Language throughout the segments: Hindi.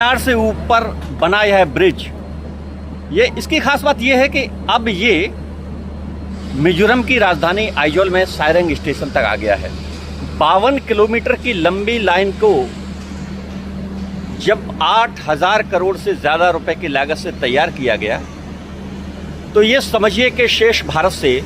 मीनार से ऊपर बना यह ब्रिज, ये इसकी खास बात यह है कि अब ये मिजोरम की राजधानी आइजोल में सायरंग स्टेशन तक आ गया है। 52 किलोमीटर की लंबी लाइन को जब 8,000 करोड़ से ज़्यादा रुपए की लागत से तैयार किया गया तो ये समझिए कि शेष भारत से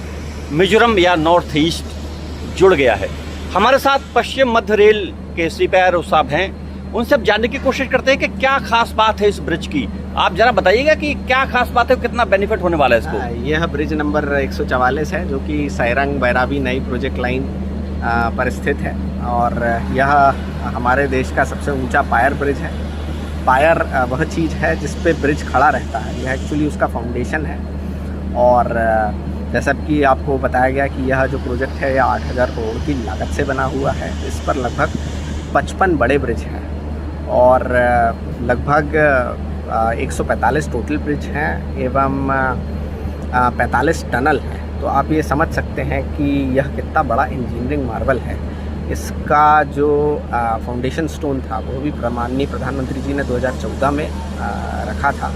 मिजोरम या नॉर्थ ईस्ट जुड़ गया है। हमारे साथ पश्चिम मध्य रेल के CPRO साहब हैं, उनसे अब जानने की कोशिश करते हैं कि क्या खास बात है इस ब्रिज की। आप जरा बताइएगा कि क्या खास बात है, कितना बेनिफिट होने वाला है इसको। यह ब्रिज नंबर 144 है जो कि सायरंग बैराबी नई प्रोजेक्ट लाइन पर स्थित है और यह हमारे देश का सबसे ऊंचा पायर ब्रिज है। पायर वह चीज़ है जिस पे ब्रिज खड़ा रहता है, यह एक्चुअली उसका फाउंडेशन है। और जैसा कि आपको बताया गया कि यह जो प्रोजेक्ट है यह 8,000 करोड़ की लागत से बना हुआ है। इस पर लगभग 55 बड़े ब्रिज हैं और लगभग 145 टोटल ब्रिज हैं एवं 45 टनल हैं। तो आप ये समझ सकते हैं कि यह कितना बड़ा इंजीनियरिंग मार्वल है। इसका जो फाउंडेशन स्टोन था वो भी माननीय प्रधानमंत्री जी ने 2014 में रखा था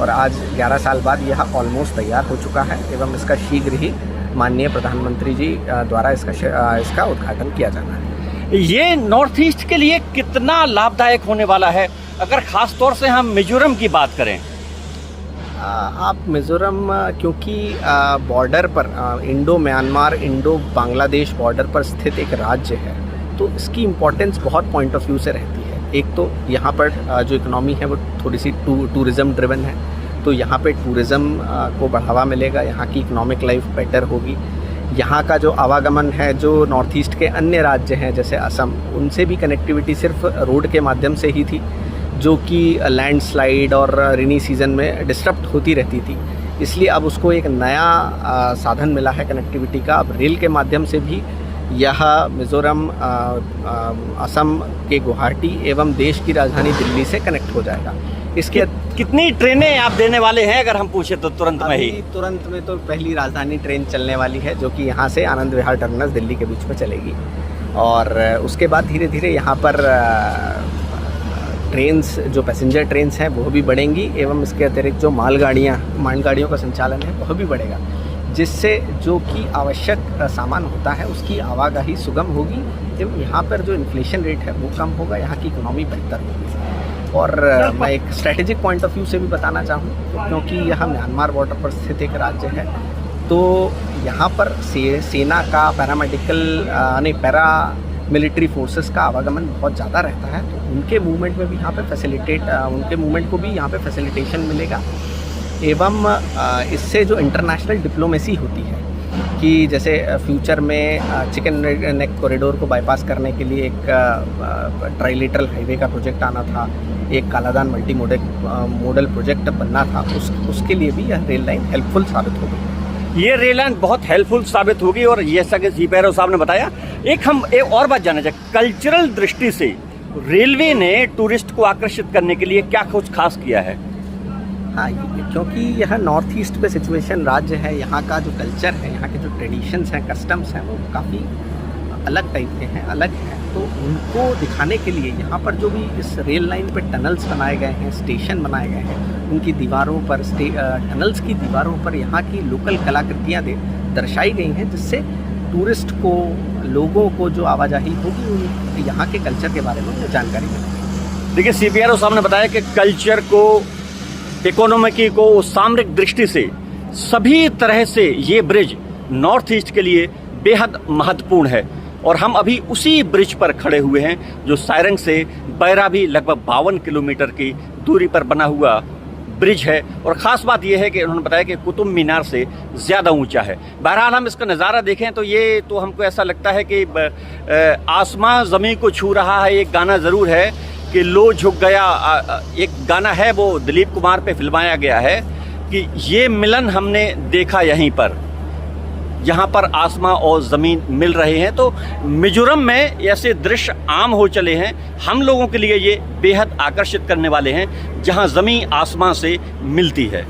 और आज 11 साल बाद यह ऑलमोस्ट तैयार हो चुका है एवं इसका शीघ्र ही माननीय प्रधानमंत्री जी द्वारा इसका उद्घाटन किया जाना है। ये नॉर्थ ईस्ट के लिए कितना लाभदायक होने वाला है, अगर ख़ास तौर से हम मिजोरम की बात करें। आप मिज़ोरम क्योंकि बॉर्डर पर Indo Myanmar Indo Bangladesh border पर स्थित एक राज्य है तो इसकी इम्पोर्टेंस बहुत पॉइंट ऑफ व्यू से रहती है। एक तो यहाँ पर जो इकोनॉमी है वो थोड़ी सी टूरिज़्म ड्रिवन है, तो यहाँ पे टूरिज़्म को बढ़ावा मिलेगा, यहाँ की इकोनॉमिक लाइफ बेटर होगी। यहाँ का जो आवागमन है जो नॉर्थ ईस्ट के अन्य राज्य हैं जैसे असम, उनसे भी कनेक्टिविटी सिर्फ रोड के माध्यम से ही थी जो कि लैंडस्लाइड और रेनी सीज़न में डिस्टर्ब होती रहती थी। इसलिए अब उसको एक नया साधन मिला है कनेक्टिविटी का। अब रेल के माध्यम से भी यह मिज़ोरम असम के गुवाहाटी एवं देश की राजधानी दिल्ली से कनेक्ट हो जाएगा। इसके कितनी ट्रेनें आप देने वाले हैं अगर हम पूछे तो तुरंत में ही? तुरंत में तो पहली राजधानी ट्रेन चलने वाली है जो कि यहाँ से आनंद विहार टर्मिनस दिल्ली के बीच में चलेगी और उसके बाद धीरे धीरे यहाँ पर ट्रेन्स जो पैसेंजर ट्रेन्स हैं वो भी बढ़ेंगी एवं इसके अतिरिक्त जो मालगाड़ियों का संचालन है वह भी बढ़ेगा, जिससे जो कि आवश्यक सामान होता है उसकी आवाजाही सुगम होगी एवं यहाँ पर जो इन्फ्लेशन रेट है वो कम होगा, यहाँ की इकोनॉमी बेहतर होगी। और मैं एक स्ट्रेटेजिक पॉइंट ऑफ व्यू से भी बताना चाहूँ क्योंकि यह म्यांमार बॉर्डर पर स्थित एक राज्य है तो यहाँ पर सेना का पैरा मिलिट्री फोर्सेस का आवागमन बहुत ज़्यादा रहता है, तो उनके मूवमेंट में भी यहाँ पे उनके मूवमेंट को भी यहाँ पे फैसिलिटेशन मिलेगा। एवं इससे जो इंटरनेशनल डिप्लोमेसी होती है कि जैसे फ्यूचर में चिकन नेक कॉरिडोर को बाईपास करने के लिए एक ट्राइलेटरल हाईवे का प्रोजेक्ट आना था, एक कालादान मल्टी मॉडल प्रोजेक्ट बनना था, उसके लिए भी यह रेल लाइन हेल्पफुल साबित होगी। ये रेल लाइन बहुत हेल्पफुल साबित होगी और ये सके CPRO साहब ने बताया। एक और बात जानना चाहिए, कल्चरल दृष्टि से रेलवे ने टूरिस्ट को आकर्षित करने के लिए क्या कुछ खास किया है? हाँ, क्योंकि यह नॉर्थ ईस्ट पे सिचुएशन राज्य है, यहाँ का जो कल्चर है, यहाँ के जो ट्रेडिशंस हैं, कस्टम्स हैं वो काफ़ी अलग टाइप के हैं, अलग हैं। तो उनको दिखाने के लिए यहाँ पर जो भी इस रेल लाइन पे टनल्स बनाए गए हैं, स्टेशन बनाए गए हैं, उनकी दीवारों पर टनल्स की दीवारों पर यहाँ की लोकल कलाकृतियाँ दर्शाई गई हैं, जिससे टूरिस्ट को, लोगों को जो आवाजाही होगी यहाँ के कल्चर के बारे में जानकारी मिलेगी। देखिए CPRO साहब ने बताया कि कल्चर को, इकोनॉमी को, सामरिक दृष्टि से सभी तरह से ये ब्रिज नॉर्थ ईस्ट के लिए बेहद महत्वपूर्ण है और हम अभी उसी ब्रिज पर खड़े हुए हैं जो सायरंग से बैराबी लगभग 52 किलोमीटर की दूरी पर बना हुआ ब्रिज है। और ख़ास बात यह है कि उन्होंने बताया कि कुतुब मीनार से ज़्यादा ऊंचा है। बहरहाल हम इसका नज़ारा देखें तो ये तो हमको ऐसा लगता है कि आसमां ज़मीन को छू रहा है। एक गाना ज़रूर है कि लो झुक गया, एक गाना है वो दिलीप कुमार पे फिल्माया गया है कि ये मिलन हमने देखा यहीं पर, यहाँ पर आसमां और ज़मीन मिल रहे हैं। तो मिजोरम में ऐसे दृश्य आम हो चले हैं, हम लोगों के लिए ये बेहद आकर्षित करने वाले हैं जहाँ ज़मीन आसमां से मिलती है।